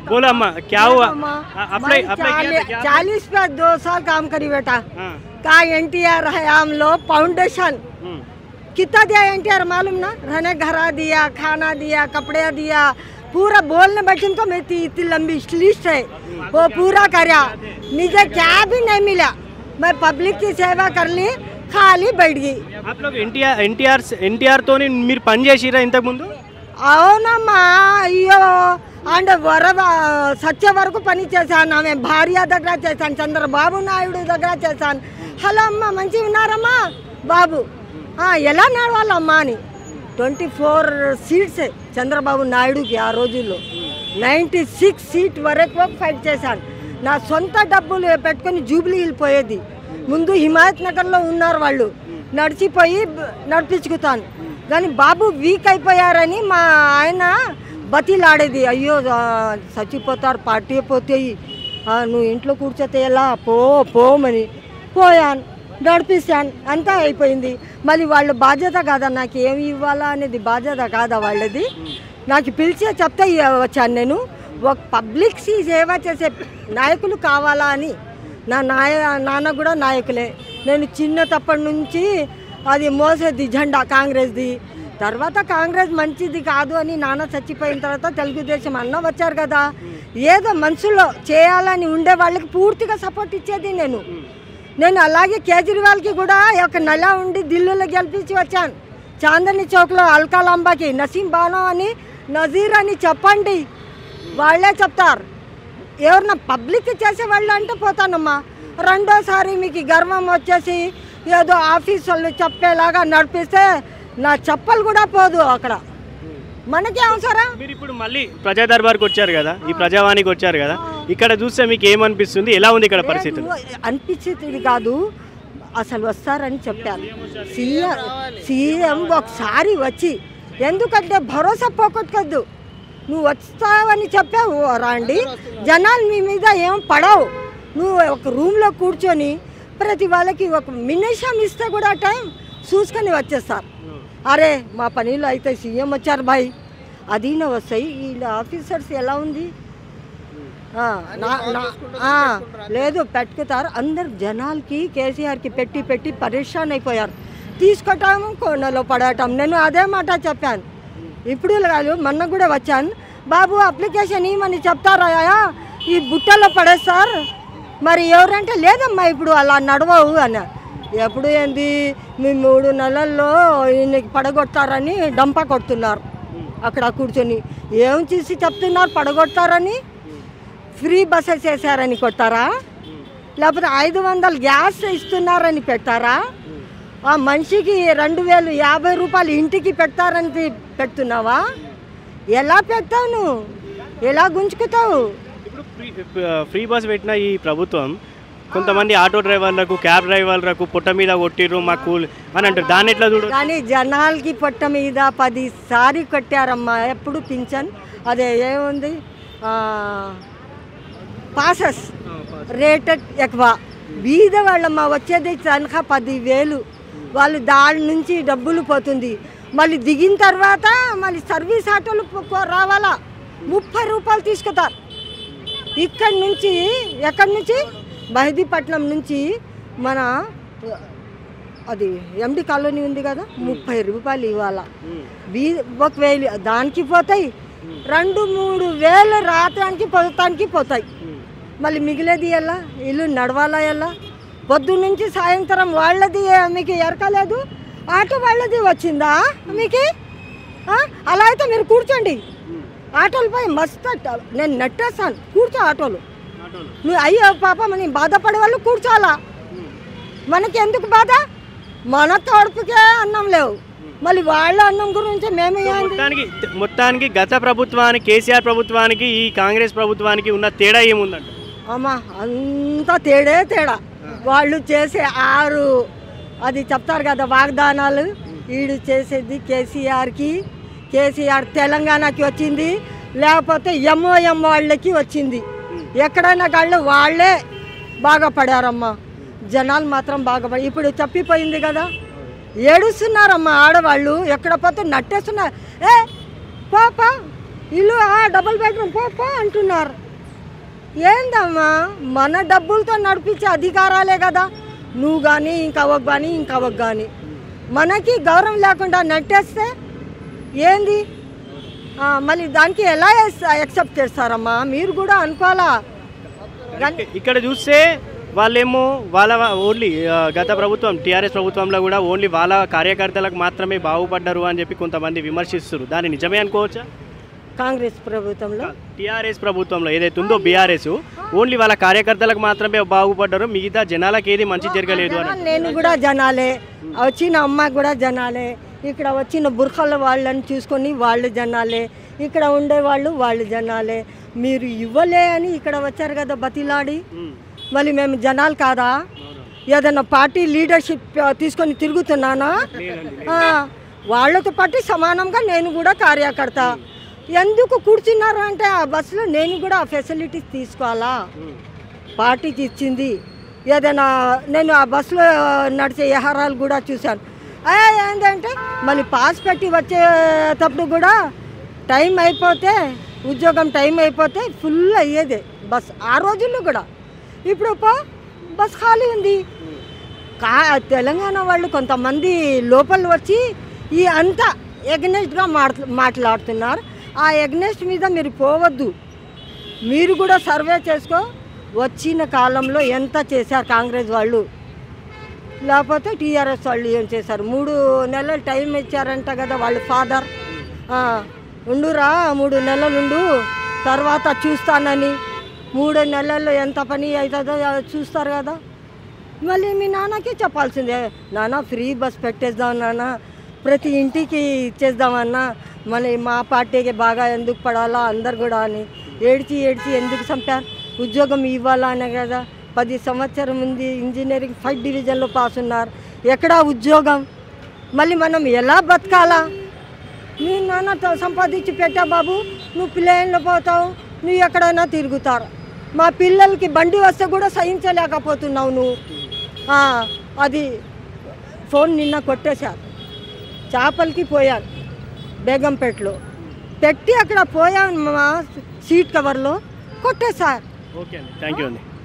बोलो अम्मा क्या हुआ? अप्लाई अप्लाई किया था क्या? 40 पे 2 साल काम करी बेटा। का एनटीआर है हम लोग फाउंडेशन कितना दिया एनटीआर मालूम ना? रहने घरा दिया, खाना दिया, कपड़े दिया, पूरा बोलने बच्चों को मैं इतनी लंबी लिस्ट है वो पूरा करा। मुझे क्या भी नहीं मिला, मैं पब्लिक की सेवा कर ली, खाली बैठ गई। आप लोग ఎన్టీఆర్ తోని మీరు పని చేసిరా ఇంతకు ముందు? అవునమ్మా, అయ్యో అండ్ సత్య వరకు పని చేశాను. ఆమె భార్య దగ్గర చేశాను, చంద్రబాబు నాయుడు దగ్గర చేశాను. హలో అమ్మ, మంచిగా ఉన్నారమ్మా బాబు? ఎలా నడవాలమ్మా అని 24 సీట్స్ చంద్రబాబు నాయుడుకి ఆ రోజుల్లో 96 సీట్ వరకు ఫైట్ చేశాను. నా సొంత డబ్బులు పెట్టుకొని జూబ్లీ వెళ్ళిపోయేది. ముందు హిమాయత్ నగర్లో ఉన్నారు వాళ్ళు, నడిచిపోయి నడిపించుకుతాను. కానీ బాబు వీక్ అయిపోయారని మా ఆయన బతిలాడేది. అయ్యో చచ్చిపోతారు, పార్టీ పోతాయి, నువ్వు ఇంట్లో కూర్చోతే ఎలా, పోమని పోయాను, నడిపిస్తాను, అంతా అయిపోయింది. మళ్ళీ వాళ్ళ బాధ్యత కాదా నాకు ఏమి ఇవ్వాలా అనేది బాధ్యత కాదా వాళ్ళది? నాకు పిలిచే చెప్తే వచ్చాను నేను. ఒక పబ్లిక్ సేవ చేసే నాయకులు కావాలా అని. నా నాన్న కూడా నాయకులే. నేను చిన్నతప్పటి నుంచి అది మోసేది జెండా కాంగ్రెస్ది. తర్వాత కాంగ్రెస్ మంచిది కాదు అని నాన్న చచ్చిపోయిన తర్వాత తెలుగుదేశం అన్న వచ్చారు కదా, ఏదో మనసులో చేయాలని ఉండే వాళ్ళకి పూర్తిగా సపోర్ట్ ఇచ్చేది నేను అలాగే కేజ్రీవాల్కి కూడా ఒక నెల ఉండి ఢిల్లీలో గెలిపించి వచ్చాను. చాందనీ చౌక్లో అల్కాలాంబాకి నసీం బానో అని నజీర్ అని చెప్పండి, వాళ్ళే చెప్తారు. ఎవరన్నా పబ్లిక్ చేసేవాళ్ళు అంటే పోతానమ్మా. రెండోసారి మీకు గర్వం వచ్చేసి ఏదో ఆఫీస్ వాళ్ళు చెప్పేలాగా నడిపిస్తే నా చెప్పలు కూడా పోదు అక్కడ. మనకి అవసరం. మీరు ఇప్పుడు మళ్ళీ ప్రజా దర్బార్కి వచ్చారు కదా, ఈ ప్రజావాణికి వచ్చారు కదా, ఇక్కడ చూస్తే మీకు ఏమనిపిస్తుంది? ఎలా ఉంది ఇక్కడ పరిస్థితులు? అనిపించేది కాదు, అసలు వస్తారని చెప్పాను. సీఎం ఒకసారి వచ్చి, ఎందుకంటే భరోసా పోగొట్టుకోద్దు. నువ్వు వస్తావని చెప్పావు, రాండి, జనాలు మీ మీద ఏం పడవు. నువ్వు ఒక రూమ్లో కూర్చొని ప్రతి వాళ్ళకి ఒక నిమిషం ఇస్తే కూడా టైం చూసుకొని వచ్చేస్తారు. అరే మా పనిలో అయితే సీఎం వచ్చారు భాయ్, అదీనా వస్తాయి. వీళ్ళ ఆఫీసర్స్ ఎలా ఉంది? లేదు పెట్టుకుతారు. అందరు జనాలకి కేసీఆర్కి పెట్టి పరేషాన్ అయిపోయారు. తీసుకోవటం కొండలో పడటం. నేను అదే మాట చెప్పాను. ఇప్పుడు కాదు, మొన్న కూడా వచ్చాను. బాబు అప్లికేషన్ ఇవ్వమని చెప్తారా, ఈ బుట్టలో పడేస్తారు. మరి ఎవరంటే లేదమ్మా ఇప్పుడు అలా నడవవు అన్న. ఎప్పుడు ఏంది మీ 3 నెలల్లో ఈయనకి పడగొడతారని డంపా కొడుతున్నారు అక్కడ కూర్చొని. ఏం చేసి చెప్తున్నారు పడగొడతారని? ఫ్రీ బస్సెస్ వేసారని కొడతారా? లేకపోతే 500 గ్యాస్ ఇస్తున్నారని పెడతారా? ఆ మనిషికి 2050 రూపాయలు ఇంటికి పెడతారని పెడుతున్నావా? ఎలా పెడతావు నువ్వు? ఎలా గుంజుకుతావు? ఇప్పుడు ఫ్రీ బస్ పెట్టిన ఈ ప్రభుత్వం కొంతమంది ఆటో డ్రైవర్లకు, క్యాబ్ డ్రైవర్లకు పొట్ట మీద కొట్టిర్రు మాకు అని అంటారు. దాన్ని ఎట్లా చూడు? కానీ జనాలకి పొట్ట మీద 10 సారి కొట్టారమ్మా. ఎప్పుడు పింఛన్ అదే ఏముంది, పాసెస్ రేట్ ఎక్కువ. బీద వాళ్ళమ్మా వచ్చేది తనఖా 10,000. వాళ్ళు దాని నుంచి డబ్బులు పోతుంది. మళ్ళీ దిగిన తర్వాత మళ్ళీ సర్వీస్ ఆటోలు రావాలా, 30 రూపాయలు తీసుకుతారు. ఇక్కడి నుంచి ఎక్కడి నుంచి బహదీపట్నం నుంచి మన అది ఎండి కాలనీ ఉంది కదా, 30 రూపాయలు ఇవ్వాలా. 1,000 దానికి పోతాయి. 2-3 వేలు రాత్రానికి పొద్దుతానికి పోతాయి. మళ్ళీ మిగిలేది ఎలా? ఇల్లు నడవాలా ఎలా? పొద్దు నుంచి సాయంత్రం వాళ్ళది మీకు ఎరకలేదు, ఆటో వాళ్ళది వచ్చిందా మీకు? అలా అయితే మీరు కూర్చోండి. ఆటోలపై మస్తు నేను నెట్టేస్తాను, కూర్చో ఆటోలు. నువ్వు అయ్యో పాపం నేను బాధపడే వాళ్ళు కూర్చోాలా. మనకి ఎందుకు బాధ? మన తోడుపుకే అన్నం లేవు, మళ్ళీ వాళ్ళ అన్నం గురించి మేమే. మొత్తానికి గత ప్రభుత్వానికి, కేసీఆర్ ప్రభుత్వానికి ఈ కాంగ్రెస్ ప్రభుత్వానికి ఉన్న తేడా ఏముందంట? అమ్మా అంతా తేడా. వాళ్ళు చేసే 6 అది చెప్తారు కదా వాగ్దానాలు, వీడు చేసేది కేసీఆర్ తెలంగాణకి వచ్చింది, లేకపోతే ఎంఓఎం వాళ్ళకి వచ్చింది. ఎక్కడైనా వాళ్ళు వాళ్ళే బాగా పడారమ్మా. జనాలు మాత్రం బాగా ఇప్పుడు తప్పిపోయింది కదా, ఏడుస్తున్నారమ్మా ఆడవాళ్ళు. ఎక్కడ పోతే నట్టేస్తున్నారు. పాప ఇల్లు డబుల్ బెడ్రూమ్ పో అంటున్నారు. ఏందమ్మా, మన డబ్బులతో నడిపించే అధికారాలే కదా. నువ్వు కానీ ఇంకొక కానీ మనకి గౌరవం లేకుండా నెట్టేస్తే ఏంది? మళ్ళీ దానికి ఎలా యాక్సెప్ట్ చేస్తారమ్మా? మీరు కూడా అనుకోవాలా. ఇక్కడ చూస్తే వాళ్ళేమో వాళ్ళ ఓన్లీ గత ప్రభుత్వం టీఆర్ఎస్ ప్రభుత్వంలో కూడా ఓన్లీ వాళ్ళ కార్యకర్తలకు మాత్రమే బాగుపడ్డారు అని చెప్పి కొంతమంది విమర్శిస్తారు. దాన్ని నిజమే అనుకోవచ్చా? కాంగ్రెస్ ప్రభుత్వంలో, టీఆర్ఎస్ ప్రభుత్వంలో ఏదైతే ఉందో బీఆర్ఎస్ ఓన్లీ వాళ్ళ కార్యకర్తలకు మాత్రమే బాగుపడ్డారు, మిగతా జనాలకు ఏది మంచి జరగలేదు అని. నేను కూడా జనాలే, వచ్చిన అమ్మ కూడా జనాలే, ఇక్కడ వచ్చిన బుర్ఖల వాళ్ళని చూసుకొని వాళ్ళు జనాలే, ఇక్కడ ఉండేవాళ్ళు వాళ్ళు జనాలే. మీరు ఇవ్వలే అని ఇక్కడ వచ్చారు కదా బతిలాడి. మళ్ళీ మేము జనాలు కాదా? ఏదైనా పార్టీ లీడర్షిప్ తీసుకొని తిరుగుతున్నానా? వాళ్ళతో పాటు సమానంగా నేను కూడా కార్యకర్త. ఎందుకు కూర్చున్నారు అంటే ఆ బస్సులో నేను కూడా ఆ ఫెసిలిటీస్ తీసుకోవాలా? పార్టీకి ఇచ్చింది ఏదైనా. నేను ఆ బస్సులో నడిచే వ్యవహారాలు కూడా చూశాను. ఏంటంటే మళ్ళీ పాస్ పెట్టి వచ్చేటప్పుడు కూడా టైం అయిపోతే, ఉద్యోగం టైం అయిపోతే ఫుల్ అయ్యేదే బస్ ఆ రోజుల్లో కూడా. ఇప్పుడు బస్ ఖాళీ ఉంది. తెలంగాణ వాళ్ళు కొంతమంది లోపల వచ్చి ఈ అంతా ఎగ్నెస్ట్గా మాట్లాడుతున్నారు. ఆ ఎగ్నెస్ట్ మీద మీరు పోవద్దు. మీరు కూడా సర్వే చేసుకో. వచ్చిన కాలంలో ఎంత చేశారు కాంగ్రెస్ వాళ్ళు, లేకపోతే టీఆర్ఎస్ వాళ్ళు ఏం చేశారు? 3 నెలలు టైం ఇచ్చారంట కదా వాళ్ళ ఫాదర్. ఉండురా 3 నెలలు ఉండు, తర్వాత చూస్తానని. 3 నెలల్లో ఎంత పని అవుతుందో చూస్తారు కదా. మళ్ళీ మీ నాన్నకి చెప్పాల్సిందే, నాన్న ఫ్రీ బస్ పెట్టేద్దాం నాన్న, ప్రతి ఇంటికి ఇచ్చేద్దామన్నా, మళ్ళీ మా పార్టీకి బాగా ఎందుకు పడాలా అందరు కూడా అని ఏడ్చి ఎందుకు చంపారు? ఉద్యోగం ఇవ్వాలా అనే కదా. 10 సంవత్సరం ఉంది, ఇంజనీరింగ్ 5th డివిజన్లో పాస్ ఉన్నారు, ఎక్కడా ఉద్యోగం? మళ్ళీ మనం ఎలా బతకాలా? నీ నాన్న సంపాదించి పెట్టా బాబు, నువ్వు ప్లేన్లో పోతావు, నువ్వు ఎక్కడైనా తిరుగుతారు. మా పిల్లలకి బండి వస్తే కూడా సహించలేకపోతున్నావు నువ్వు. అది ఫోన్ నిన్న కొట్టేశారు. చేపలకి పోయాను బేగంపేటలో పెట్టి, అక్కడ పోయాను మా సీట్ కవర్లో కొట్టేశారు. ఓకే అండి, థ్యాంక్ యూ అండి.